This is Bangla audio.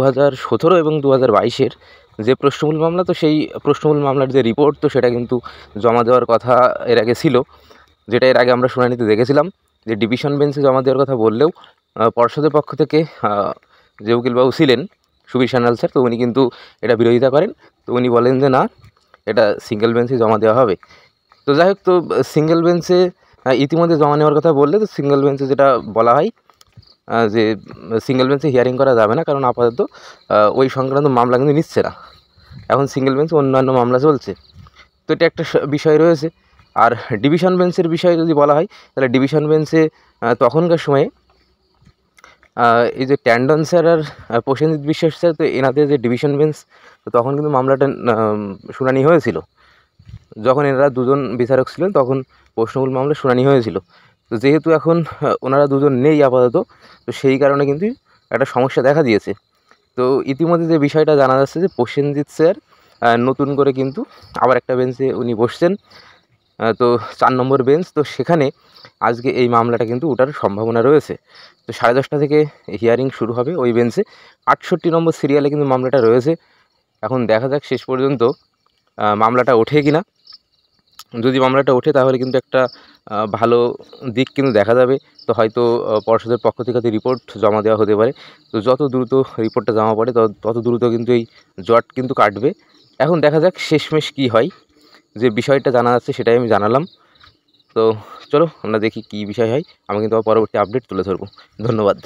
2017 এবং 2022-এর যে প্রশ্নমূল মামলা, তো সেই প্রশ্নমূল মামলার যে রিপোর্ট, তো সেটা কিন্তু জমা দেওয়ার কথা এর আগে ছিল, যেটা এর আগে আমরা শুনানিতে দেখেছিলাম যে ডিভিশন বেঞ্চে জমা দেওয়ার কথা বললেও পর্ষদের পক্ষ থেকে যে উকিলবাবু ছিলেন সুবীর সান্যাল স্যার, তো উনি কিন্তু এটা বিরোধিতা করেন। তো উনি বলেন যে না, এটা সিঙ্গেল বেঞ্চে জমা দেওয়া হবে। তো যাই হোক, তো সিঙ্গেল বেঞ্চে ইতিমধ্যে জমা নেওয়ার কথা বললে, তো সিঙ্গেল বেঞ্চে যেটা বলা হয় যে সিঙ্গেল বেঞ্চে হিয়ারিং করা যাবে না, কারণ আপাতত ওই সংক্রান্ত মামলা কিন্তু নিচ্ছে না, এখন সিঙ্গেল বেঞ্চে অন্যান্য মামলা চলছে। তো এটা একটা বিষয় রয়েছে। আর ডিভিশন বেঞ্চের বিষয়ে যদি বলা হয়, তাহলে ডিভিশন বেঞ্চে তখনকার সময়ে এই যে ট্যান্ডন স্যার আর প্রসেনজিৎ বিশ্বাস স্যার, তো এনাদের যে ডিভিশন বেঞ্চ, তো তখন কিন্তু মামলাটা শুনানি হয়েছিল। যখন এনারা দুজন বিচারক ছিলেন, তখন প্রশ্নমূল মামলা শুনানি হয়েছিল। তো যেহেতু এখন ওনারা দুজন নেই আপাতত, তো সেই কারণে কিন্তু একটা সমস্যা দেখা দিয়েছে। তো ইতিমধ্যে যে বিষয়টা জানা যাচ্ছে যে প্রসেনজিৎ স্যার নতুন করে কিন্তু আবার একটা বেঞ্চে উনি বসছেন, তো 4 নম্বর বেঞ্চ। তো সেখানে আজকে এই মামলাটা কিন্তু ওঠার সম্ভাবনা রয়েছে। তো 10:30 থেকে হিয়ারিং শুরু হবে ওই বেঞ্চে। 68 নম্বর সিরিয়ালে কিন্তু মামলাটা রয়েছে। এখন দেখা যাক শেষ পর্যন্ত মামলাটা ওঠে কি না। যদি মামলাটা ওঠে তাহলে কিন্তু একটা ভালো দিক কিন্তু দেখা যাবে। তো হয়তো পর্ষদের পক্ষ থেকে রিপোর্ট জমা দেওয়া হতে পারে। তো যত দ্রুত রিপোর্টটা জমা পড়ে তত দ্রুত কিন্তু এই জট কিন্তু কাটবে। এখন দেখা যাক শেষমেশ কী হয়। যে বিষয়টা জানা যাচ্ছে সেটাই আমি জানালাম। তো চলো আমরা দেখি কী বিষয় হয়। আমি কিন্তু আবার পরবর্তী আপডেট তুলে ধরবো। ধন্যবাদ।